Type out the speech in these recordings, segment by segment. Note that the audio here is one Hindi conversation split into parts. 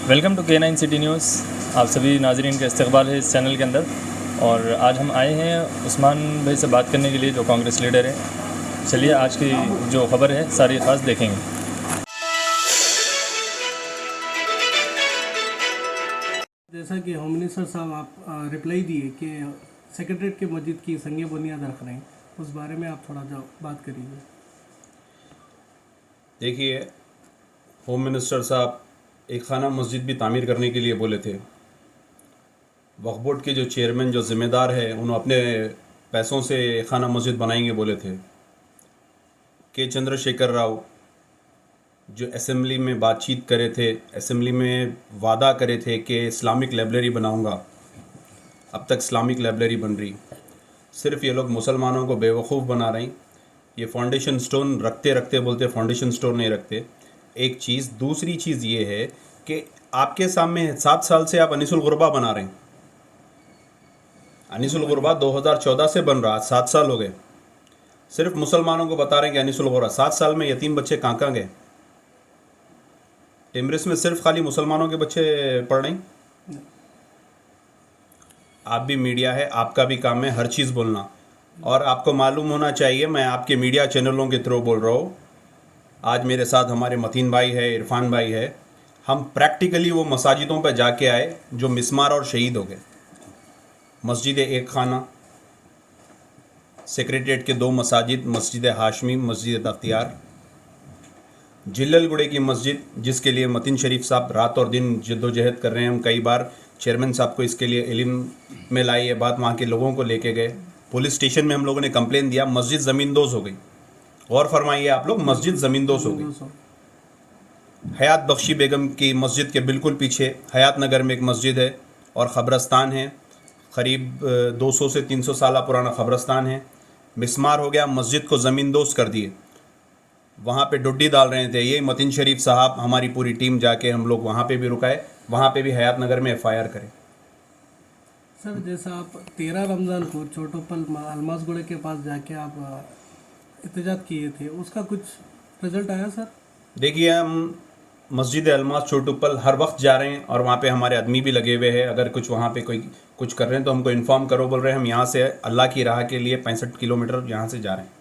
Welcome to K9 city news. आप सभी नाजरीन का इस्तकबाल है इस चैनल के अंदर। और आज हम आए हैं उस्मान भाई से बात करने के लिए, जो कांग्रेस लीडर हैं। चलिए आज की जो खबर है सारी खास देखेंगे। जैसा कि होम मिनिस्टर साहब आप रिप्लाई दिए कि सेक्रेटरीट के मस्जिद की संग बुनियाद रख रहे हैं, उस बारे में आप थोड़ा जो बात करिए। देखिए, होम मिनिस्टर साहब एक खाना मस्जिद भी तामीर करने के लिए बोले थे। वक्फ बोर्ड के जो चेयरमैन, जो ज़िम्मेदार है, उन्होंने अपने पैसों से एक खाना मस्जिद बनाएंगे बोले थे। के चंद्रशेखर राव जो असेंबली में बातचीत करे थे, असेंबली में वादा करे थे कि इस्लामिक लाइब्रेरी बनाऊंगा, अब तक इस्लामिक लाइब्रेरी बन रही। सिर्फ ये लोग मुसलमानों को बेवकूफ़ बना रहे हैं। ये फाउंडेशन स्टोन रखते रखते बोलते फाउंडेशन स्टोन नहीं रखते। एक चीज़, दूसरी चीज़ ये है कि आपके सामने 7 साल से आप अनीसुल गुरबा बना रहे हैं। अनीसुल गुरबा 2014 से बन रहा, 7 साल हो गए। सिर्फ मुसलमानों को बता रहे हैं कि अनीसुल गुरबा, 7 साल में यतीम बच्चे कहाँ गए? टिमरिस में सिर्फ खाली मुसलमानों के बच्चे पढ़ रहे हैं। आप भी मीडिया है, आपका भी काम है हर चीज़ बोलना, और आपको मालूम होना चाहिए, मैं आपके मीडिया चैनलों के थ्रू बोल रहा हूँ। आज मेरे साथ हमारे मतीन भाई है, इरफान भाई है। हम प्रैक्टिकली वो मसाजिदों पर जाके आए जो मिस्मार और शहीद हो गए। मस्जिद एक खाना, सेक्रेटरीट के 2 मसाजिद, मस्जिद हाशमी, मस्जिद अख्तियार, जिल्ललगुड़े की मस्जिद, जिसके लिए मतीन शरीफ साहब रात और दिन जद्दोजहद कर रहे हैं। हम कई बार चेयरमैन साहब को इसके लिए इल्म में लाई, ये बात वहाँ के लोगों को लेके गए। पुलिस स्टेशन में हम लोगों ने कंप्लेन दिया, मस्जिद ज़मींदोज़ हो गई। गौर फरमाइए आप लोग, मस्जिद ज़मींदोज़ हो गई। हयात बख्शी बेगम की मस्जिद के बिल्कुल पीछे हयात नगर में एक मस्जिद है और ख़बरस्तान है, करीब 200 से 300 साल पुराना ख़बरस्तान है। मिस्मार हो गया, मस्जिद को ज़मींदोज़ कर दिए। वहाँ पे डुड्डी डाल रहे थे। ये मतीन शरीफ साहब, हमारी पूरी टीम जाके हम लोग वहाँ पे भी रुकाए, वहाँ पे भी हयात नगर में FIR करें। सर, जैसा आप 13 रमज़ान को चोटोपल अलमासगुड़े के पास जाके आप एहतजाज किए थे, उसका कुछ रिजल्ट आया सर? देखिए, हम मस्जिद अलमास छोटूपल हर वक्त जा रहे हैं और वहाँ पे हमारे आदमी भी लगे हुए हैं। अगर कुछ वहाँ पे कोई कुछ कर रहे हैं तो हमको इन्फॉर्म करो बोल रहे हैं। हम यहाँ से अल्लाह की राह के लिए 65 किलोमीटर यहाँ से जा रहे हैं।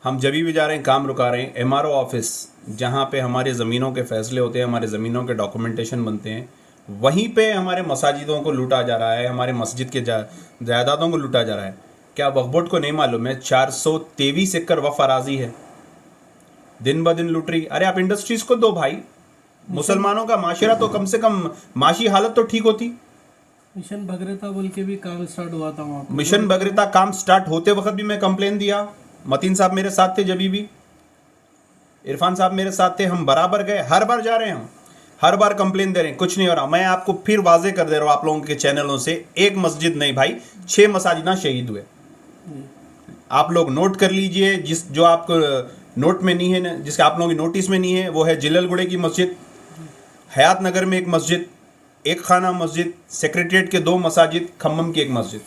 हम जब भी जा रहे हैं काम रुका रहे हैं। MRO ऑफिस, जहाँ पे हमारे ज़मीनों के फ़ैसले होते हैं, हमारे ज़मीनों के डॉक्यूमेंटेशन बनते हैं, वहीं पे हमारे मसाजिदों को लूटा जा रहा है, हमारे मस्जिद के जायदादों को लूटा जा रहा है। क्या वक्फ बोर्ड को नहीं मालूम है? 423 एकड़ वक्फ अराजी है, दिन ब दिन लूट रही। अरे आप इंडस्ट्रीज़ को दो भाई, मुसलमानों का माशरा तो कम से कम माशी हालत तो ठीक होती। मिशन भगीरथ बोल के भी काम स्टार्ट हुआ था वहाँ। मिशन भगीरथ काम स्टार्ट होते वक्त भी मैं कंप्लेन दिया। मतीन साहब मेरे साथ थे, जबी भी इरफान साहब मेरे साथ थे। हम बराबर गए, हर बार जा रहे हैं, हम हर बार कंप्लेन दे रहे हैं, कुछ नहीं हो रहा। मैं आपको फिर वाजे कर दे रहा हूँ आप लोगों के चैनलों से, एक मस्जिद नहीं भाई, 6 मसाजिद शहीद हुए। आप लोग नोट कर लीजिए। जो आपको नोट में नहीं है, जिसके आप लोगों की नोटिस में नहीं है, वो है जिल्ललगुड़े की मस्जिद, हयात नगर में एक मस्जिद, एक खाना मस्जिद, सेक्रेटरीट के 2 मसाजिद, खम्मम की एक मस्जिद।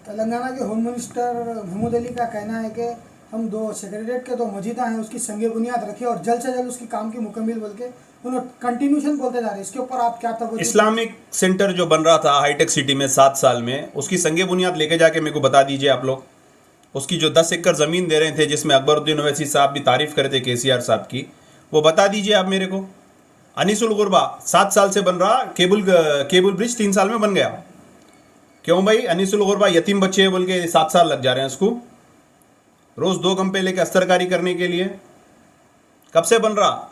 तेलंगाना के होम मिनिस्टर महमूद अली का कहना है कि हम 2 सेक्रेटरीट के 2 मस्जिदें हैं, उसकी संग बुनियाद रखी और जल्द से जल्द उसकी काम की मुकम्मल बोल के उन्होंने कंटिन्यूशन बोलते जा रहे हैं। इसके ऊपर आप क्या तवज्जो? इस्लामिक सेंटर जो बन रहा था हाईटेक सिटी में 7 साल में, उसकी संग बुनियाद लेके जाके मेरे को बता दीजिए आप लोग। उसकी जो 10 एकड़ ज़मीन दे रहे थे, जिसमें अकबरुद्दीन ओवैसी साहब भी तारीफ़ करते KCR साहब की, वो बता दीजिए आप मेरे को। अनीसुल गुरबा 7 साल से बन रहा, केबल ब्रिज 3 साल में बन गया। क्यों भाई? अनीसुल गुरबा यतीम बच्चे बोल के 7 साल लग जा रहे हैं उसको, रोज़ 2 गंपे लेके अस्तरकारी करने के लिए। कब से बन रहा?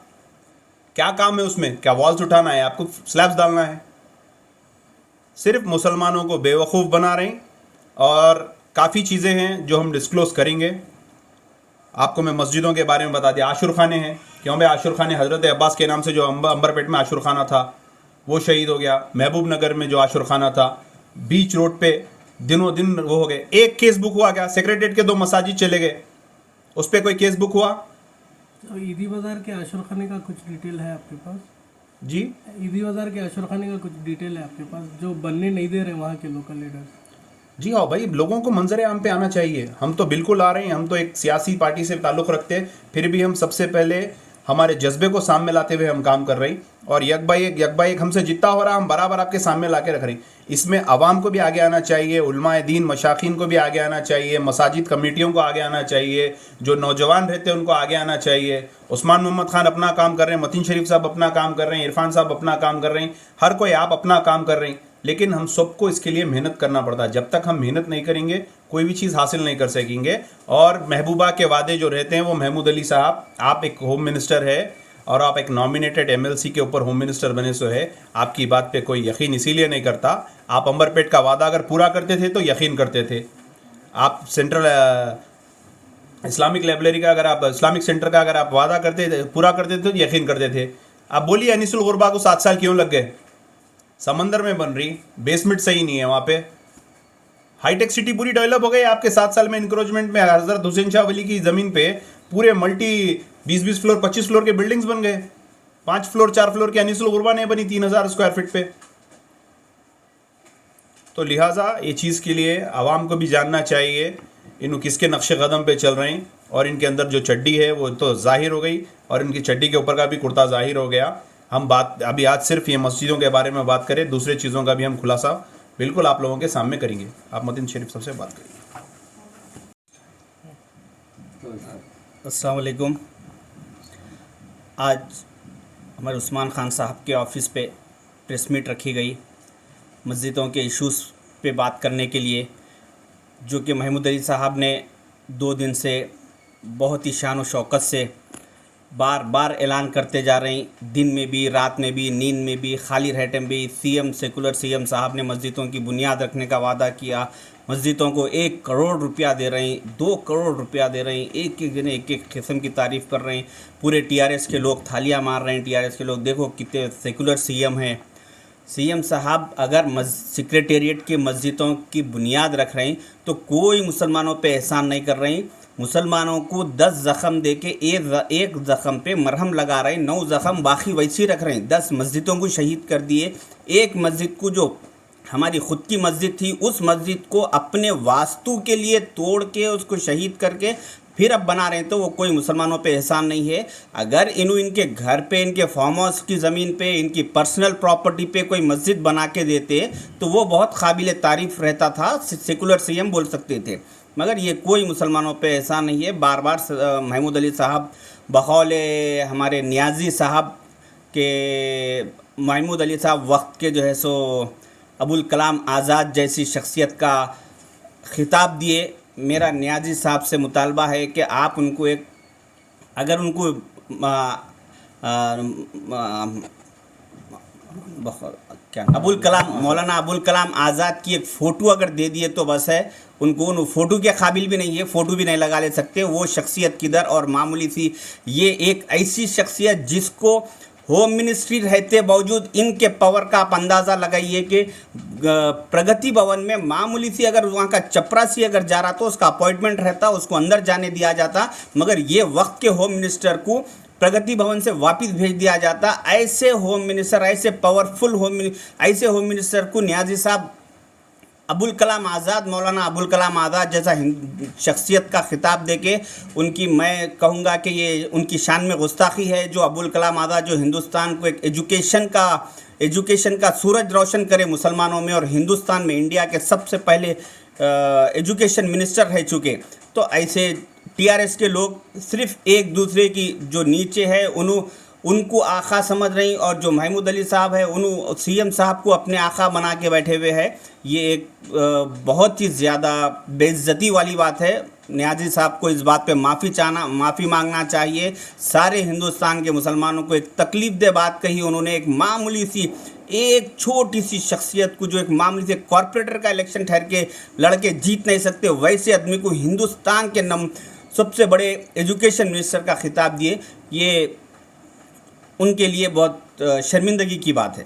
क्या काम है उसमें? क्या वॉल्स उठाना है? आपको स्लैब्स डालना है? सिर्फ मुसलमानों को बेवकूफ़ बना रहे हैं। और काफ़ी चीज़ें हैं जो हम डिस्क्लोज़ करेंगे। आपको मैं मस्जिदों के बारे में बता दिया। आशुर खाने हैं, क्यों भाई? आशुर खाने हज़रत अब्बास के नाम से जो अंबरपेट में आशुर खाना था, वो शहीद हो गया। महबूब नगर में जो आशुर खाना था, बीच रोड पे दिनों दिन वो हो गए। एक केस बुक हुआ क्या? सेक्रेटरीट के 2 मसाजिद चले गए, उस पर कोई केस बुक हुआ? तो ईदी बाज़ार के आशुर खाने का कुछ डिटेल है आपके पास? जी, ईदी बाज़ार के आशुर खाने का कुछ डिटेल है आपके पास, जो बनने नहीं दे रहे वहाँ के लोकल लीडर्स? जी हाँ भाई, लोगों को मंजर आम पे आना चाहिए। हम तो बिल्कुल आ रहे हैं, हम तो एक सियासी पार्टी से ताल्लुक़ रखते हैं, फिर भी हम सबसे पहले हमारे जज्बे को सामने लाते हुए हम काम कर रहे हैं और यक बाई एक हमसे जितना हो रहा हम बराबर आपके सामने ला के रख रहे हैं। इसमें अवाम को भी आगे आना चाहिए, उलमाए दीन मशाखीन को भी आगे आना चाहिए, मसाजिद कमेटियों को आगे आना चाहिए, जो नौजवान रहते हैं उनको आगे आना चाहिए। उस्मान मोहम्मद खान अपना काम कर रहे हैं, मतीन शरीफ साहब अपना काम कर रहे हैं, इरफान साहब अपना काम कर रहे हैं, हर कोई आप अपना काम कर रहे हैं, लेकिन हम सबको इसके लिए मेहनत करना पड़ता है। जब तक हम मेहनत नहीं करेंगे कोई भी चीज़ हासिल नहीं कर सकेंगे। और महबूबा के वादे जो रहते हैं वो महमूद अली साहब, आप एक होम मिनिस्टर है और आप एक नॉमिनेटेड MLC के ऊपर होम मिनिस्टर बने सो है, आपकी बात पे कोई यकीन इसीलिए नहीं करता। आप अंबरपेट का वादा अगर पूरा करते थे तो यकीन करते थे। आप सेंट्रल इस्लामिक लाइब्रेरी का, अगर आप इस्लामिक सेंटर का अगर आप वादा करते थे, पूरा करते थे तो यकीन करते थे। आप बोलिए अनीसुल गुरबा को 7 साल क्यों लग गए? समंदर में बन रही, बेसमेंट सही नहीं है वहाँ पे। हाईटेक सिटी पूरी डेवलप हो गई आपके 7 साल में। इंक्रोचमेंट में हजरत हुसैन शाह वली की ज़मीन पे पूरे मल्टी 20-20 फ्लोर 25 फ्लोर के बिल्डिंग्स बन गए। 5 फ्लोर 4 फ्लोर की अनीसुल गुरबा नहीं बनी 3000 स्क्वायर फीट पे। तो लिहाजा ये चीज़ के लिए आवाम को भी जानना चाहिए इन किसके नक्शे कदम पे चल रहे हैं। और इनके अंदर जो चड्डी है वो तो जाहिर हो गई और इनकी चड्डी के ऊपर का भी कुर्ता जाहिर हो गया। हम बात अभी आज सिर्फ ये मस्जिदों के बारे में बात करें, दूसरे चीज़ों का भी हम खुलासा बिल्कुल आप लोगों के सामने करेंगे। आप मतीन शरीफ सबसे बात करिए। अस्सलाम वालेकुम। आज हमारे उस्मान खान साहब के ऑफ़िस पे प्रेस मीट रखी गई मस्जिदों के इश्यूज़ पे बात करने के लिए, जो कि महमूद अली साहब ने 2 दिन से बहुत ही शान व शौकत से बार बार ऐलान करते जा रहे हैं। दिन में भी, रात में भी, नींद में भी, खाली रहते में भी। सेकुलर सीएम साहब ने मस्जिदों की बुनियाद रखने का वादा किया। मस्जिदों को 1 करोड़ रुपया दे रहे हैं, 2 करोड़ रुपया दे रहे हैं। एक एक जने एक एक किस्म की तारीफ़ कर रहे हैं। पूरे TRS के लोग थालियां मार रहे हैं। TRS के लोग देखो कितने सेकुलर सीएम हैं। सीएम साहब अगर सेक्रेटेरिएट की मस्जिदों की बुनियाद रख रहे हैं तो कोई मुसलमानों पे एहसान नहीं कर रहे हैं। मुसलमानों को 10 ज़ख़म दे के एक ज़ख़म पे मरहम लगा रहे हैं, 9 ज़ख़म बाकी वैसे ही रख रहे हैं। 10 मस्जिदों को शहीद कर दिए। एक मस्जिद को जो हमारी ख़ुद की मस्जिद थी, उस मस्जिद को अपने वास्तु के लिए तोड़ के उसको शहीद करके फिर अब बना रहे हैं। तो वो कोई मुसलमानों पे एहसान नहीं है। अगर इनके घर पे, इनके फार्म हाउस की ज़मीन पे, इनकी पर्सनल प्रॉपर्टी पे कोई मस्जिद बना के देते तो वो बहुत काबिल तारीफ़ रहता था, सेकुलर सीएम बोल सकते थे। मगर ये कोई मुसलमानों पे एहसान नहीं है। बार बार महमूद अली साहब बकौल हमारे नियाज़ी साहब के, महमूद अली साहब वक्त के जो है सो अबुल कलाम आज़ाद जैसी शख्सियत का खिताब दिए। मेरा नियाज़ी साहब से मुतालबा है कि आप उनको एक, अगर उनको क्या मौलाना अबुल कलाम आज़ाद की एक फ़ोटो अगर दे दिए तो बस है। उनको उन फ़ोटो के काबिल भी नहीं है, फ़ोटो भी नहीं लगा ले सकते। वो शख्सियत किधर, और मामूली सी ये एक ऐसी शख्सियत जिसको होम मिनिस्ट्री रहते बावजूद इनके पावर का आप अंदाज़ा लगाइए कि प्रगति भवन में मामूली सी अगर वहाँ का चपरासी अगर जा रहा तो उसका अपॉइंटमेंट रहता, उसको अंदर जाने दिया जाता। मगर ये वक्त के होम मिनिस्टर को प्रगति भवन से वापस भेज दिया जाता। ऐसे होम मिनिस्टर, ऐसे पावरफुल ऐसे होम मिनिस्टर को नियाज़ी साहब अबुल कलाम आज़ाद, मौलाना अबुल कलाम आज़ाद जैसा शख्सियत का खिताब देके उनकी, मैं कहूँगा कि ये उनकी शान में गुस्ताखी है। जो अबुल कलाम आज़ाद जो हिंदुस्तान को एक एजुकेशन का सूरज रोशन करे मुसलमानों में, और हिंदुस्तान में इंडिया के सबसे पहले एजुकेशन मिनिस्टर रह चुके। तो ऐसे TRS के लोग सिर्फ एक दूसरे की जो नीचे है उनको आका समझ रही, और जो महमूद अली साहब है उन सीएम साहब को अपने आका बना के बैठे हुए हैं। ये एक बहुत ही ज़्यादा बेइज्जती वाली बात है। नियाज़ी साहब को इस बात पे माफ़ी मांगना चाहिए। सारे हिंदुस्तान के मुसलमानों को एक तकलीफ़देह बात कही उन्होंने। एक मामूली सी, एक छोटी सी शख्सियत को, जो एक मामूली से कॉरपोरेटर का इलेक्शन ठहर के लड़के जीत नहीं सकते, वैसे आदमी को हिंदुस्तान के सबसे बड़े एजुकेशन मिनिस्टर का खिताब दिए। ये उनके लिए बहुत शर्मिंदगी की बात है।